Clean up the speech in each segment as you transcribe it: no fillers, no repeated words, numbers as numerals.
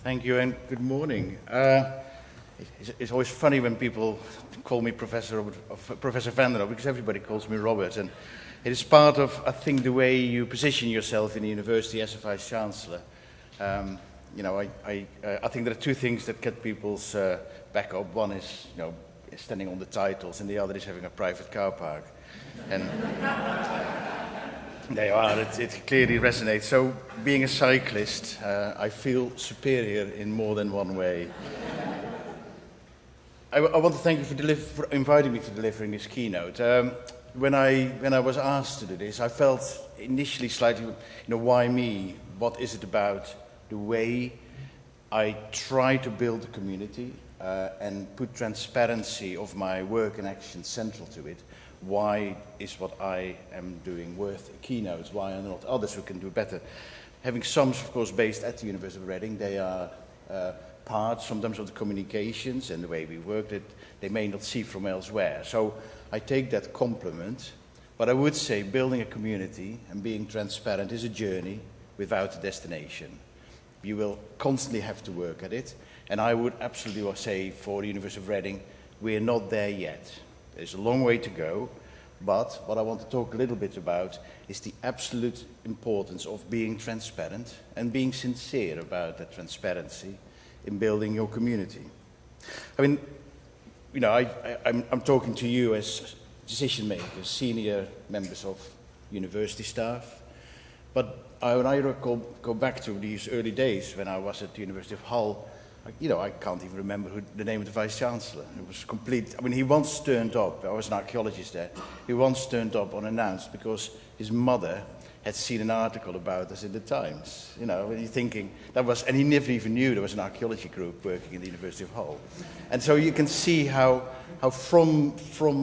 Thank you and good morning. It's always funny when people call me Professor Vanderhoef because everybody calls me Robert, and it is part of, I think, the way you position yourself in the university as a Vice-Chancellor. I think there are two things that get people's back up. One is, standing on the titles, and the other is having a private car park. And there you are, it clearly resonates. So, being a cyclist, I feel superior in more than one way. I want to thank you for inviting me for delivering this keynote. When I was asked to do this, I felt initially slightly, why me? What is it about the way I try to build a community and put transparency of my work and action central to it? Why is what I am doing worth a keynote? Why are there not others who can do better? Having some, of course, based at the University of Reading, they are part sometimes of the communications and the way we work that they may not see from elsewhere. So I take that compliment, but I would say building a community and being transparent is a journey without a destination. You will constantly have to work at it, and I would absolutely say for the University of Reading, we're not there yet. There's a long way to go, but what I want to talk a little bit about is the absolute importance of being transparent and being sincere about that transparency in building your community. I mean, I'm talking to you as decision makers, senior members of university staff, but when I go back to these early days when I was at the University of Hull, I can't even remember the name of the Vice-Chancellor. It was complete. I mean, he once turned up, I was an archaeologist there, he once turned up unannounced because his mother had seen an article about us in the Times. And you're thinking, and he never even knew there was an archaeology group working in the University of Hull. And so you can see how from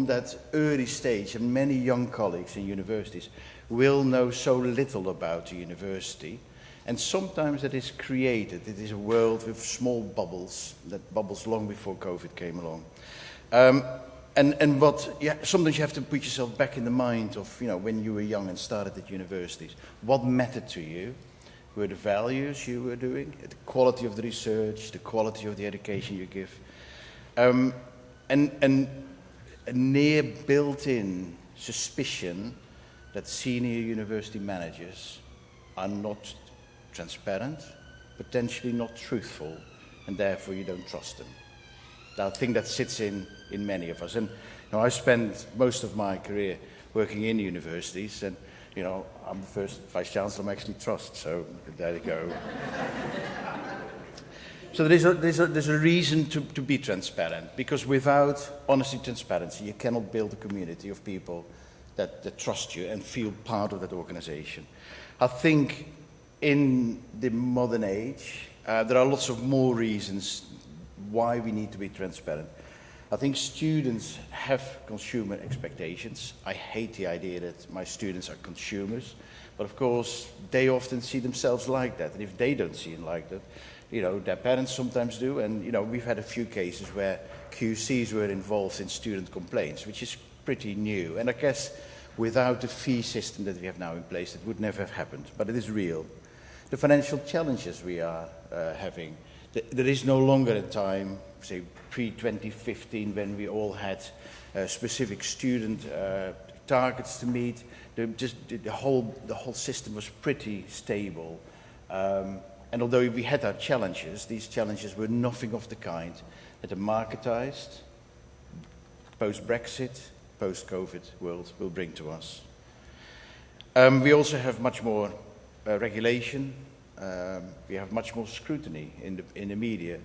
that early stage, and many young colleagues in universities will know so little about the university. And sometimes it is created. It is a world with small bubbles, that bubbles long before COVID came along. Sometimes you have to put yourself back in the mind of, when you were young and started at universities. What mattered to you were the values you were doing, the quality of the research, the quality of the education you give. And a near built-in suspicion that senior university managers are not transparent, potentially not truthful, and therefore you don't trust them. I think that sits in many of us. And I spent most of my career working in universities, and I'm the first Vice-Chancellor I actually trust, so there you go. So there's a reason to be transparent, because without honesty, transparency, you cannot build a community of people that trust you and feel part of that organization. I think in the modern age, there are lots of more reasons why we need to be transparent. I think students have consumer expectations. I hate the idea that my students are consumers, but of course they often see themselves like that, and if they don't see it like that, their parents sometimes do, and we've had a few cases where QCs were involved in student complaints, which is pretty new, and I guess without the fee system that we have now in place, it would never have happened, but it is real. The financial challenges we are having. There is no longer a time, say pre-2015, when we all had specific student targets to meet. The whole system was pretty stable. And although we had our challenges, these challenges were nothing of the kind that a marketized, post-Brexit, post-COVID world will bring to us. We also have much more regulation. We have much more scrutiny in the media.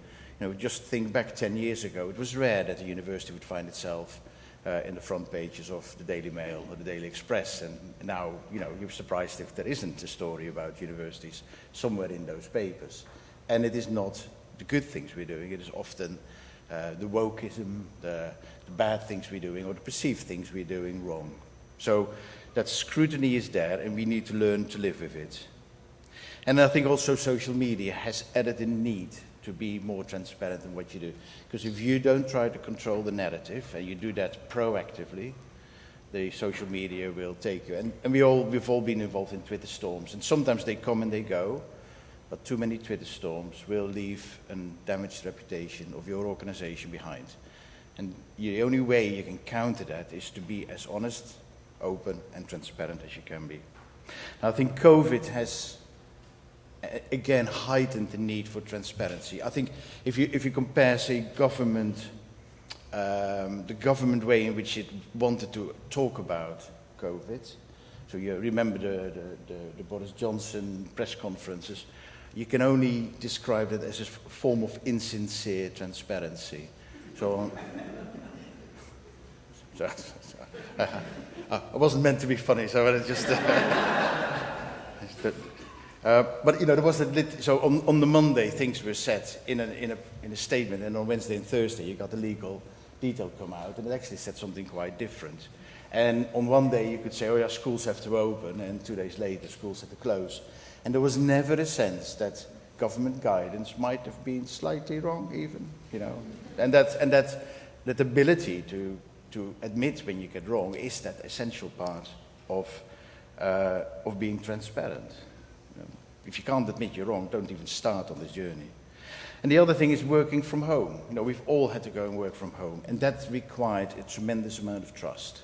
Just think back 10 years ago, it was rare that a university would find itself in the front pages of the Daily Mail or the Daily Express, and now, you're surprised if there isn't a story about universities somewhere in those papers. And it is not the good things we're doing, it is often the wokeism, the bad things we're doing, or the perceived things we're doing wrong. So that scrutiny is there, and we need to learn to live with it. And I think also social media has added a need to be more transparent in what you do. Because if you don't try to control the narrative, and you do that proactively, the social media will take you. And we've all been involved in Twitter storms, and sometimes they come and they go, but too many Twitter storms will leave a damaged reputation of your organization behind. And the only way you can counter that is to be as honest, open, and transparent as you can be. Now, I think COVID has, again, heightened the need for transparency. I think if you compare, say, government, the government way in which it wanted to talk about COVID, so you remember the Boris Johnson press conferences, you can only describe it as a form of insincere transparency. So, I wasn't meant to be funny, so I just. But you know, there was so on the Monday things were set in a statement, and on Wednesday and Thursday you got the legal detail come out, and it actually said something quite different. And on one day you could say, oh yeah, schools have to open, and 2 days later schools had to close. And there was never a sense that government guidance might have been slightly wrong, even, you know. And that ability to admit when you get wrong is that essential part of being transparent. You know, if you can't admit you're wrong, don't even start on this journey. And the other thing is working from home. You know, we've all had to go and work from home, and that required a tremendous amount of trust.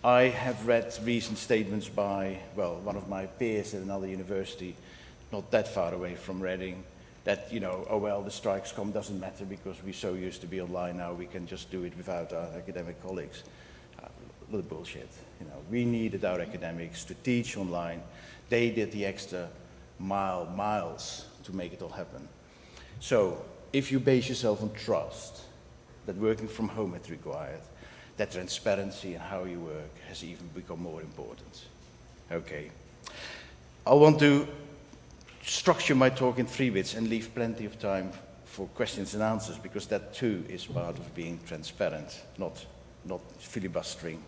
I have read recent statements by, well, one of my peers at another university, not that far away from Reading, that, you know, oh well, the strikes come, doesn't matter because we're so used to be online now, we can just do it without our academic colleagues. A little bullshit. You know, we needed our academics to teach online. They did the extra miles to make it all happen. So, if you base yourself on trust that working from home is required, that transparency in how you work has even become more important. Okay. I want to structure my talk in 3 bits and leave plenty of time for questions and answers, because that too is part of being transparent, not filibustering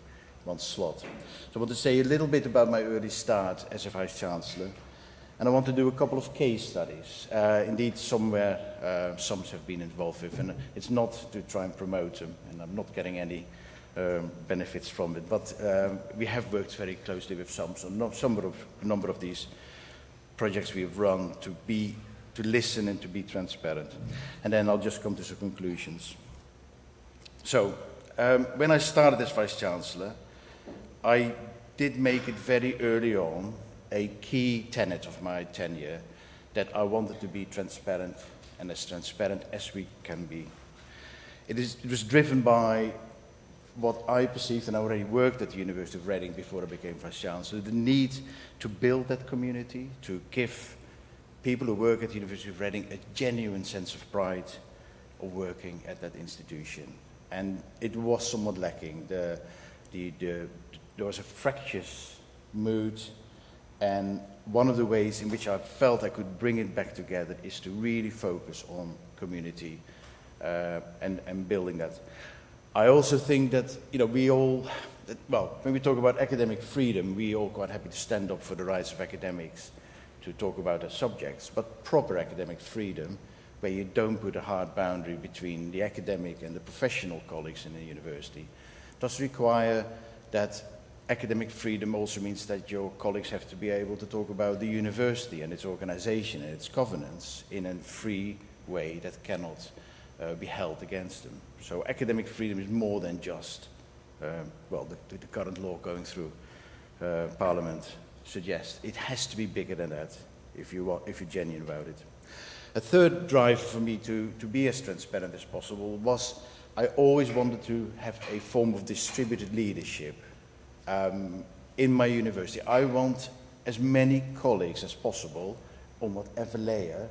one slot. So I want to say a little bit about my early start as a Vice-Chancellor, and I want to do a couple of case studies. Indeed, some have been involved with, and it's not to try and promote them, and I'm not getting any benefits from it, but we have worked very closely with some, so a number of these projects we have run to listen and to be transparent. And then I'll just come to some conclusions. So, when I started as Vice-Chancellor, I did make it very early on a key tenet of my tenure that I wanted to be transparent, and as transparent as we can be. It was driven by what I perceived, and I already worked at the University of Reading before I became Vice-Chancellor, the need to build that community, to give people who work at the University of Reading a genuine sense of pride of working at that institution. And it was somewhat lacking. There was a fractious mood, and one of the ways in which I felt I could bring it back together is to really focus on community and building that. I also think that, you know, when we talk about academic freedom, we all quite happy to stand up for the rights of academics to talk about their subjects, but proper academic freedom, where you don't put a hard boundary between the academic and the professional colleagues in the university, does require that academic freedom also means that your colleagues have to be able to talk about the university and its organization and its governance in a free way that cannot be held against them. So academic freedom is more than just, the current law going through Parliament suggests. It has to be bigger than that if you're genuine about it. A third drive for me to be as transparent as possible was I always wanted to have a form of distributed leadership in my university. I want as many colleagues as possible on whatever layer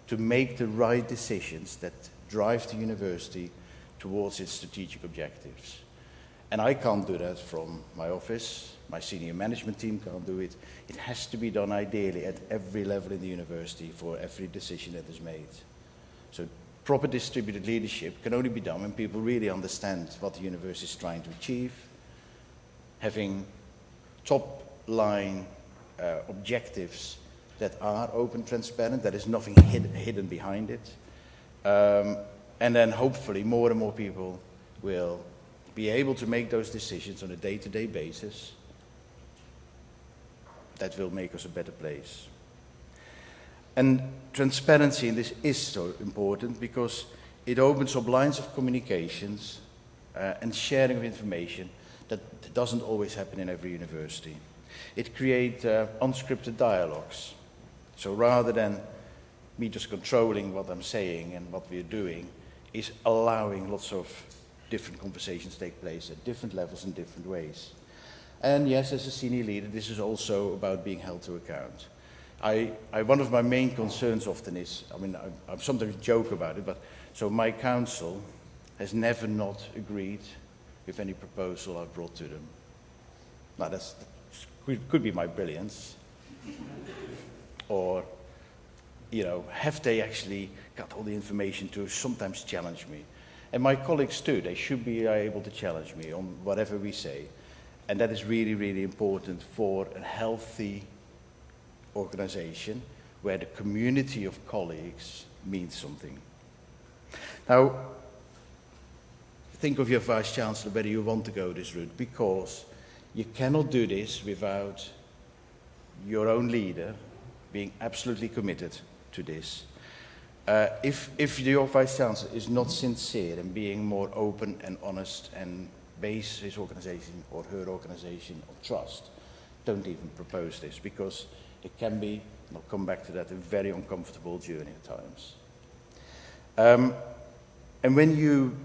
to make the right decisions that drive the university towards its strategic objectives. And I can't do that from my office. My senior management team can't do it. It has to be done ideally at every level in the university for every decision that is made. So proper distributed leadership can only be done when people really understand what the university is trying to achieve, having top-line objectives that are open, transparent, that is nothing hidden behind it. And then hopefully more and more people will be able to make those decisions on a day-to-day basis. That will make us a better place. And transparency in this is so important because it opens up lines of communications and sharing of information that doesn't always happen in every university. It creates unscripted dialogues. So rather than me just controlling what I'm saying and what we're doing, is allowing lots of different conversations take place at different levels in different ways. And yes, as a senior leader, this is also about being held to account. One of my main concerns often is, I sometimes joke about it, but so my council has never not agreed with any proposal I've brought to them. Now that could be my brilliance, or have they actually got all the information to sometimes challenge me? And my colleagues too, they should be able to challenge me on whatever we say. And that is really, really important for a healthy organization where the community of colleagues means something. Now, think of your Vice-Chancellor whether you want to go this route, because you cannot do this without your own leader being absolutely committed to this. If your Vice-Chancellor is not sincere and being more open and honest and base his organization or her organization on trust, don't even propose this, because it can be, and I'll come back to that, a very uncomfortable journey at times. And when you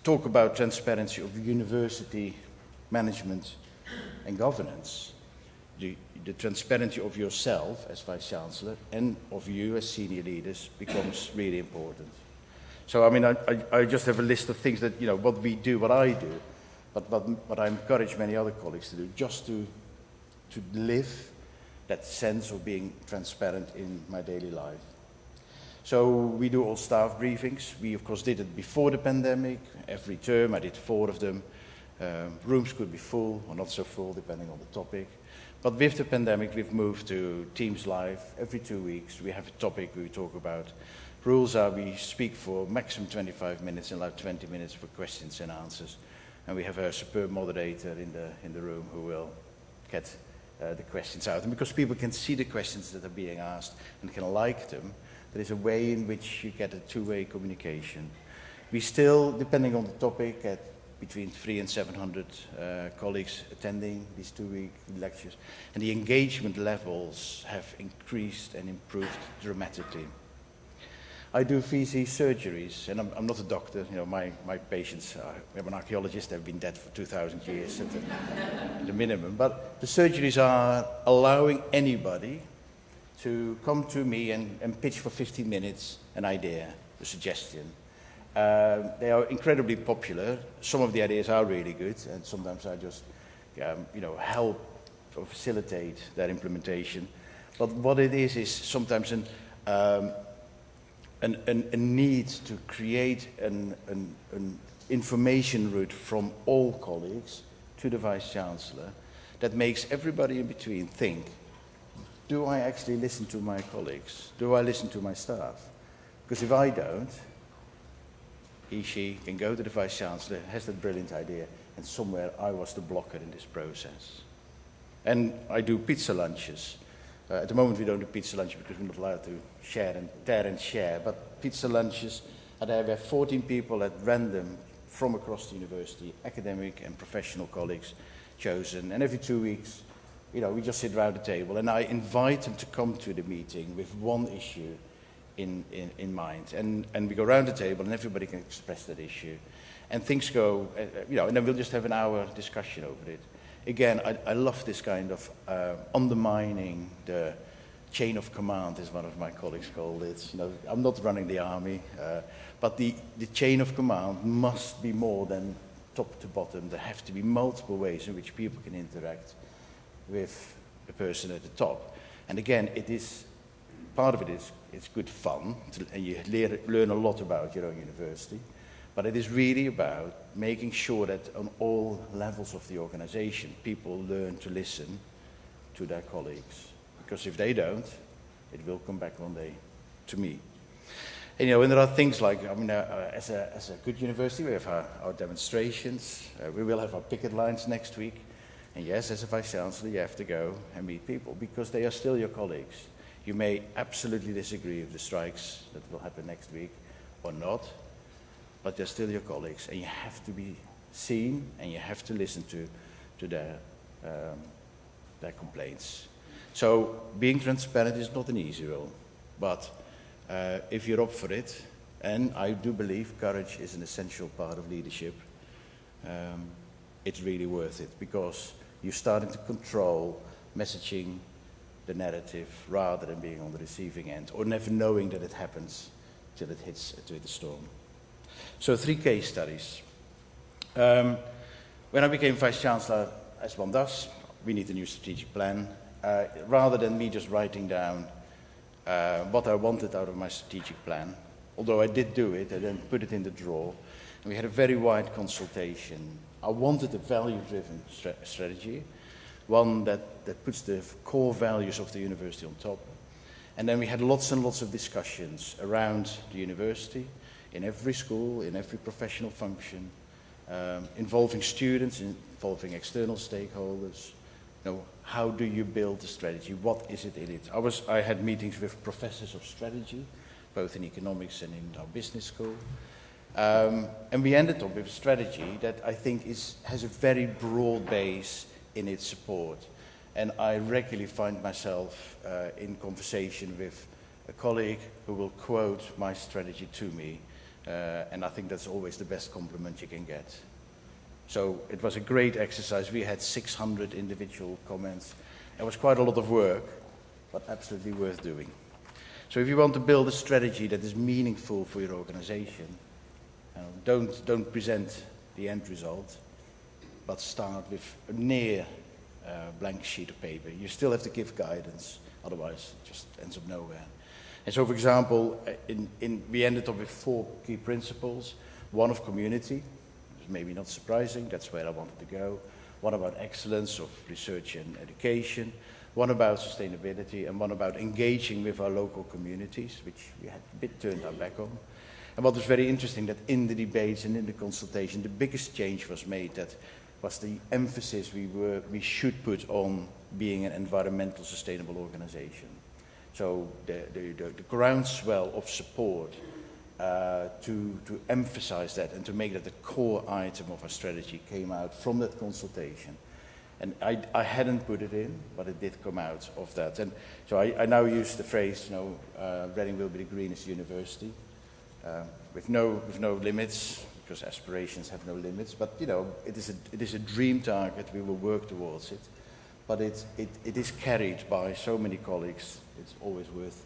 talk about transparency of university management and governance, the transparency of yourself as Vice-Chancellor and of you as senior leaders becomes really important. So I just have a list of things that, what we do, what I do, but what I encourage many other colleagues to do, just to live that sense of being transparent in my daily life. So we do all staff briefings. We of course did it before the pandemic. Every term I did 4 of them. Rooms could be full or not so full depending on the topic. But with the pandemic we've moved to Teams Live. Every 2 weeks we have a topic we talk about. Rules are we speak for maximum 25 minutes and allow 20 minutes for questions and answers. And we have a superb moderator in the room who will get the questions out. And because people can see the questions that are being asked and can like them, there is a way in which you get a two-way communication. We still, depending on the topic, get between 300 and 700 colleagues attending these 2-week lectures. And the engagement levels have increased and improved dramatically. I do VC surgeries, and I'm not a doctor. My patients, I'm an archaeologist, they've been dead for 2,000 years at the minimum. But the surgeries are allowing anybody to come to me and pitch for 15 minutes an idea, a suggestion. They are incredibly popular. Some of the ideas are really good, and sometimes I just help or facilitate that implementation. But what it is sometimes a need to create an information route from all colleagues to the Vice-Chancellor that makes everybody in between think, do I actually listen to my colleagues? Do I listen to my staff? Because if I don't, she can go to the Vice-Chancellor, has that brilliant idea, and somewhere I was the blocker in this process. And I do pizza lunches. At the moment we don't do pizza lunches because we're not allowed to share and tear and share, but pizza lunches, and I have 14 people at random from across the university, academic and professional colleagues chosen, and every 2 weeks we just sit around the table and I invite them to come to the meeting with one issue in mind. And we go around the table and everybody can express that issue. And things go, and then we'll just have an hour discussion over it. Again, I love this kind of undermining the chain of command, as one of my colleagues called it. I'm not running the army, but the chain of command must be more than top to bottom. There have to be multiple ways in which people can interact with the person at the top. And again, part of it is it's good fun, and you learn a lot about your own university, but it is really about making sure that on all levels of the organization, people learn to listen to their colleagues. Because if they don't, it will come back one day to me. And, and there are things like, as a good university, we have our demonstrations, we will have our picket lines next week. And yes, as a Vice-Chancellor, you have to go and meet people because they are still your colleagues. You may absolutely disagree with the strikes that will happen next week or not, but they're still your colleagues, and you have to be seen and you have to listen to their complaints. So being transparent is not an easy role, but if you're up for it, and I do believe courage is an essential part of leadership, it's really worth it, because you're starting to control messaging, the narrative, rather than being on the receiving end, or never knowing that it happens till it hits the storm. So 3 case studies. When I became Vice-Chancellor, as one does, we need a new strategic plan. Rather than me just writing down what I wanted out of my strategic plan, although I did do it, I then put it in the drawer, and we had a very wide consultation. I wanted a value-driven strategy, one that puts the core values of the university on top. And then we had lots and lots of discussions around the university, in every school, in every professional function, involving students, involving external stakeholders. You know, how do you build a strategy? What is it in it? I had meetings with professors of strategy, both in economics and in our business school. And we ended up with a strategy that I think has a very broad base in its support. And I regularly find myself in conversation with a colleague who will quote my strategy to me. And I think that's always the best compliment you can get. So it was a great exercise. We had 600 individual comments. It was quite a lot of work, but absolutely worth doing. So if you want to build a strategy that is meaningful for your organization, don't present the end result, but start with a near blank sheet of paper. You still have to give guidance, otherwise it just ends up nowhere. And so, for example, we ended up with 4 key principles. One of community, maybe not surprising, that's where I wanted to go. One about excellence of research and education. One about sustainability, and one about engaging with our local communities, which we had a bit turned our back on. And what was very interesting, that in the debates and in the consultation, the biggest change was made. That was the emphasis we should put on being an environmental sustainable organization. So the groundswell of support to emphasize that and to make that the core item of our strategy came out from that consultation. And I hadn't put it in, but it did come out of that. And so I now use the phrase, Reading will be the greenest university, with no limits, because aspirations have no limits. But it is a dream target. We will work towards it. But it is carried by so many colleagues. It's always worth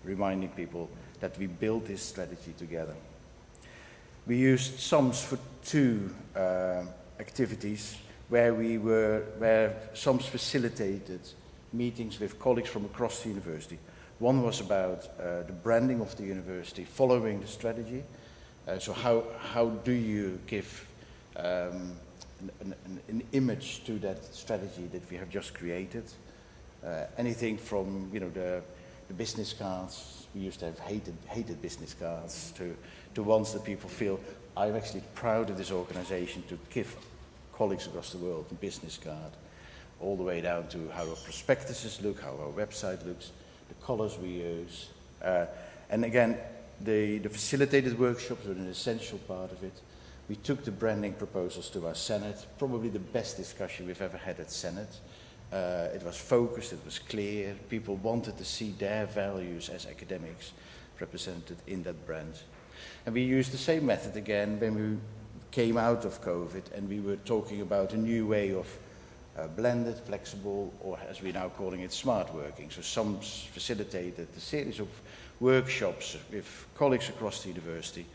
reminding people that we built this strategy together. We used SUMS for 2 activities where SUMS facilitated meetings with colleagues from across the university. One was about the branding of the university following the strategy. So how do you give an image to that strategy that we have just created? Anything from the business cards. We used to have hated business cards to ones that people feel, I'm actually proud of this organization to give colleagues across the world a business card, all the way down to how our prospectuses look, how our website looks, the colors we use. And again, the facilitated workshops were an essential part of it. We took the branding proposals to our Senate, probably the best discussion we've ever had at Senate. It was focused, it was clear. People wanted to see their values as academics represented in that brand. And we used the same method again when we came out of COVID and we were talking about a new way of blended, flexible, or as we're now calling it, smart working. So some facilitated a series of workshops with colleagues across the university.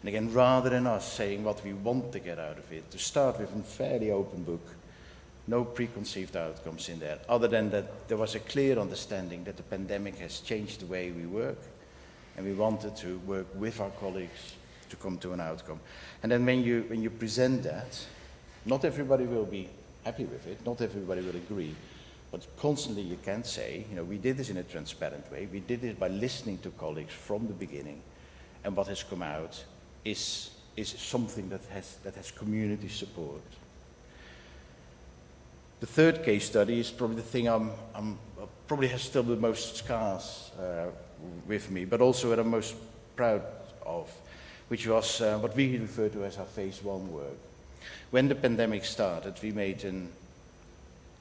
And again, rather than us saying what we want to get out of it, to start with a fairly open book, no preconceived outcomes in there, other than that there was a clear understanding that the pandemic has changed the way we work, and we wanted to work with our colleagues to come to an outcome. And then when you present that, not everybody will be happy with it, not everybody will agree, but constantly you can say, we did this in a transparent way, we did it by listening to colleagues from the beginning, and what has come out is something that has community support. The third case study is probably the thing I'm probably has still the most scars with me, but also what I'm most proud of, which was what we refer to as our phase one work. When the pandemic started, we made a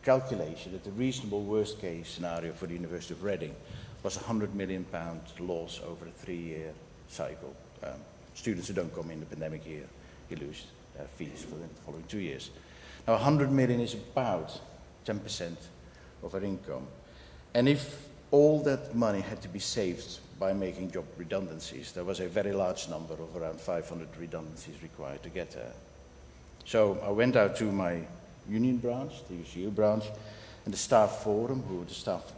calculation that the reasonable worst case scenario for the University of Reading was £100 million loss over a 3-year cycle. Students who don't come in the pandemic year, you lose fees for the following 2 years. Now 100 million is about 10% of our income. And if all that money had to be saved by making job redundancies, there was a very large number of around 500 redundancies required to get there. So I went out to my union branch, the UCU branch, and the staff forum,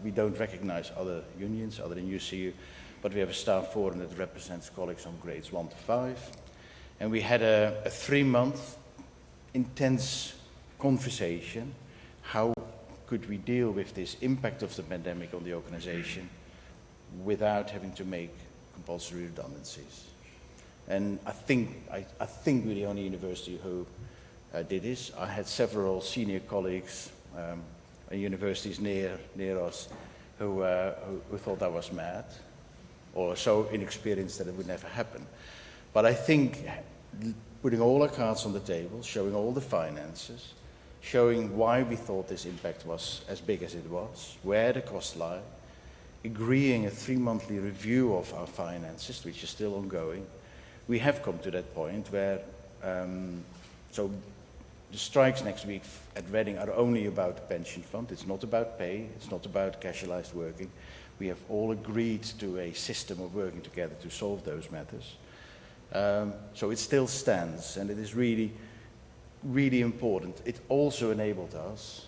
we don't recognize other unions other than UCU, but we have a staff forum that represents colleagues on grades 1 to 5. And we had a 3-month intense conversation. How could we deal with this impact of the pandemic on the organization without having to make compulsory redundancies? And I think we're the only university who did this. I had several senior colleagues at universities near us who thought I was mad or so inexperienced that it would never happen. But I think putting all our cards on the table, showing all the finances, showing why we thought this impact was as big as it was, where the costs lie, agreeing a 3-monthly review of our finances, which is still ongoing, we have come to that point where, so the strikes next week at Reading are only about the pension fund. It's not about pay, it's not about casualized working. We have all agreed to a system of working together to solve those matters. So it still stands, and it is really, really important. It also enabled us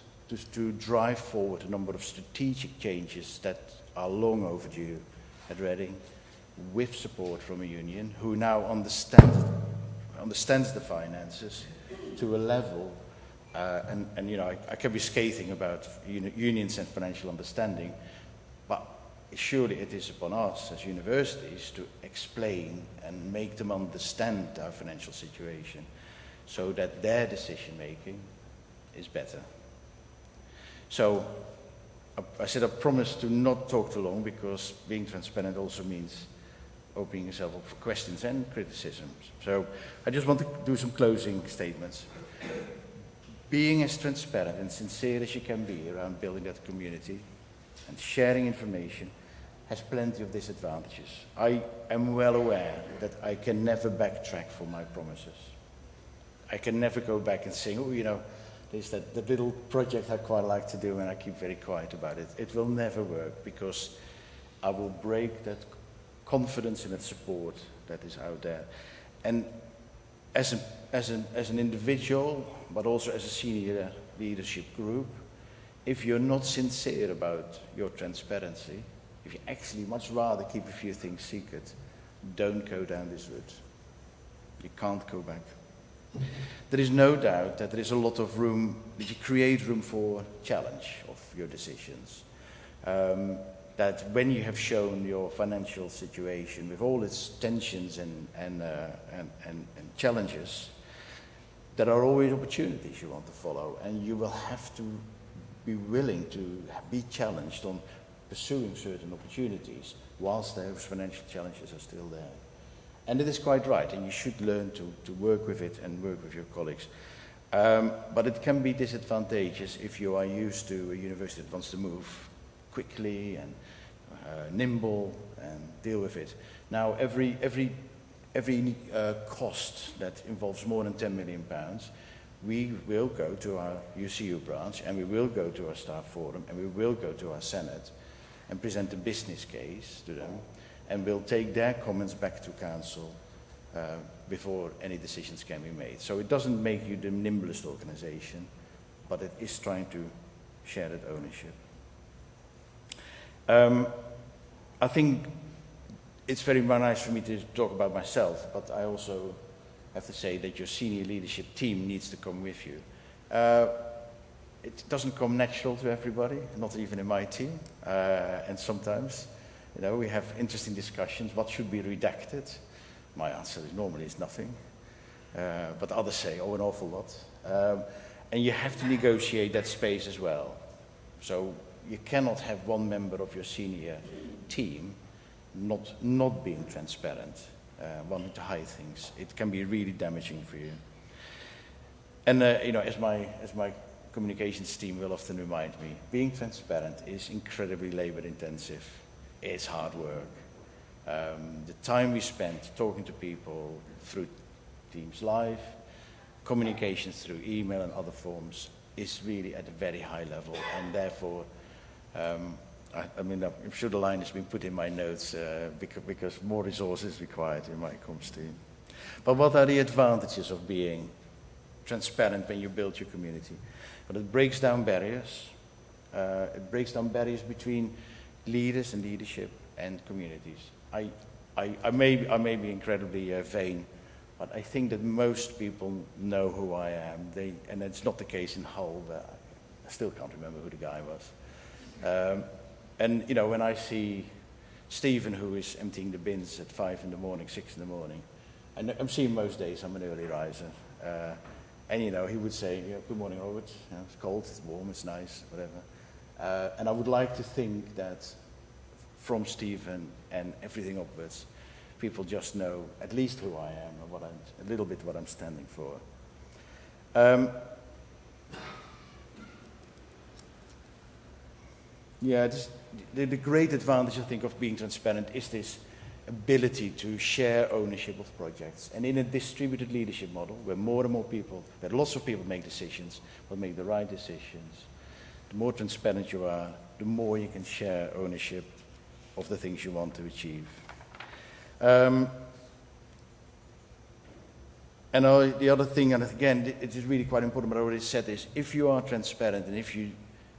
to drive forward a number of strategic changes that are long overdue at Reading, with support from a union who now understands the finances to a level, and you know, I can be scathing about unions and financial understanding, but surely it is upon us as universities to explain and make them understand our financial situation so that their decision making is better. So I said I promised to not talk too long, because being transparent also means opening yourself up for questions and criticisms. So I just want to do some closing statements. Being as transparent and sincere as you can be around building that community and sharing information has plenty of disadvantages. I am well aware that I can never backtrack from my promises. I can never go back and say, oh, you know, there's that little project I quite like to do and I keep very quiet about it. It will never work, because I will break that confidence and that support that is out there. And as an individual, but also as a senior leadership group, if you're not sincere about your transparency, if you actually much rather keep a few things secret, don't go down this route. You can't go back. There is no doubt that there is a lot of room, that you create room for challenge of your decisions. That when you have shown your financial situation with all its tensions and challenges, there are always opportunities you want to follow, and you will have to be willing to be challenged on pursuing certain opportunities whilst those financial challenges are still there. And it is quite right, and you should learn to work with it and work with your colleagues. But it can be disadvantageous if you are used to a university that wants to move quickly and nimble and deal with it. Now, every cost that involves more than £10 million, we will go to our UCU branch, and we will go to our staff forum, and we will go to our Senate and present a business case to them, and we'll take their comments back to council before any decisions can be made. So it doesn't make you the nimblest organization, but it is trying to share that ownership. I think it's very nice for me to talk about myself, but I also have to say that your senior leadership team needs to come with you. It doesn't come natural to everybody, not even in my team, and sometimes, you know, we have interesting discussions. What should be redacted? My answer is normally it's nothing, but others say, oh, an awful lot. And you have to negotiate that space as well. So you cannot have one member of your senior team not being transparent, wanting to hide things. It can be really damaging for you. And as my communications team will often remind me, being transparent is incredibly labor intensive. It's hard work. The time we spend talking to people through Teams Live, communications through email and other forms is really at a very high level, and therefore, I'm sure the line has been put in my notes because more resources required in my comms team. But what are the advantages of being transparent when you build your community? But it breaks down barriers. It breaks down barriers between leaders and leadership and communities. I may be incredibly vain, but I think that most people know who I am. And it's not the case in Hull, but I still can't remember who the guy was. And when I see Stephen, who is emptying the bins at 5 in the morning, 6 in the morning, and I'm seeing most days I'm an early riser, and he would say, good morning, Robert. It's cold, it's warm, it's nice, whatever. And I would like to think that from Stephen and everything upwards, people just know at least who I am and a little bit what I'm standing for. The great advantage, I think, of being transparent is this ability to share ownership of projects. And in a distributed leadership model, where more and more people, where lots of people make decisions, will make the right decisions, the more transparent you are, the more you can share ownership of the things you want to achieve. And the other thing, and again, it is really quite important, but I already said this, if you are transparent and if you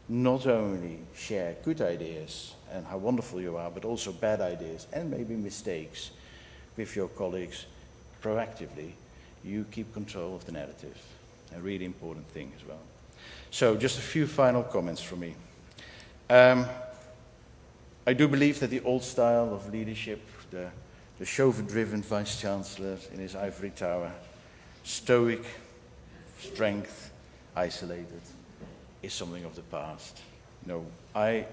not only share good ideas and how wonderful you are, but also bad ideas and maybe mistakes with your colleagues proactively, you keep control of the narrative. A really important thing as well. So just a few final comments from me. I do believe that the old style of leadership, the chauffeur-driven Vice-Chancellor in his ivory tower, stoic, strength, isolated, is something of the past. No, I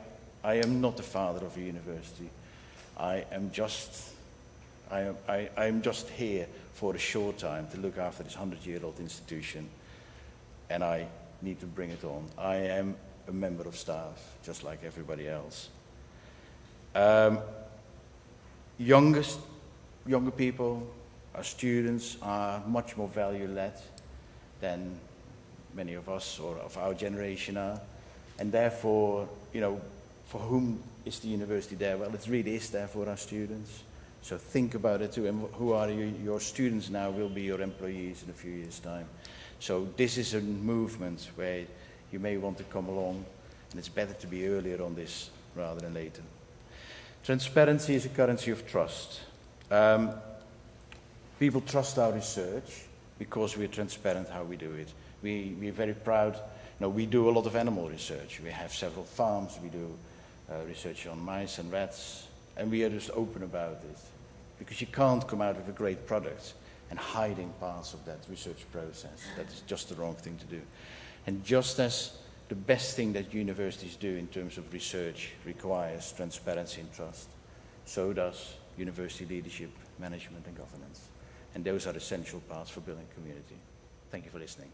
am not the father of a university. I am just here for a short time to look after this 100-year-old institution, and I need to bring it on. I am a member of staff, just like everybody else. Younger people, our students, are much more value-led than many of us or of our generation are. And therefore, for whom is the university there? Well, it really is there for our students. So think about it too. And who are you? Your students now will be your employees in a few years' time. So this is a movement where you may want to come along, and it's better to be earlier on this rather than later. Transparency is a currency of trust. People trust our research because we're transparent how we do it. We're very proud. We do a lot of animal research. We have several farms. We do research on mice and rats, and we are just open about it. Because you can't come out with a great product and hiding parts of that research process. That is just the wrong thing to do. And just as the best thing that universities do in terms of research requires transparency and trust, so does university leadership, management and governance. And those are essential parts for building community. Thank you for listening.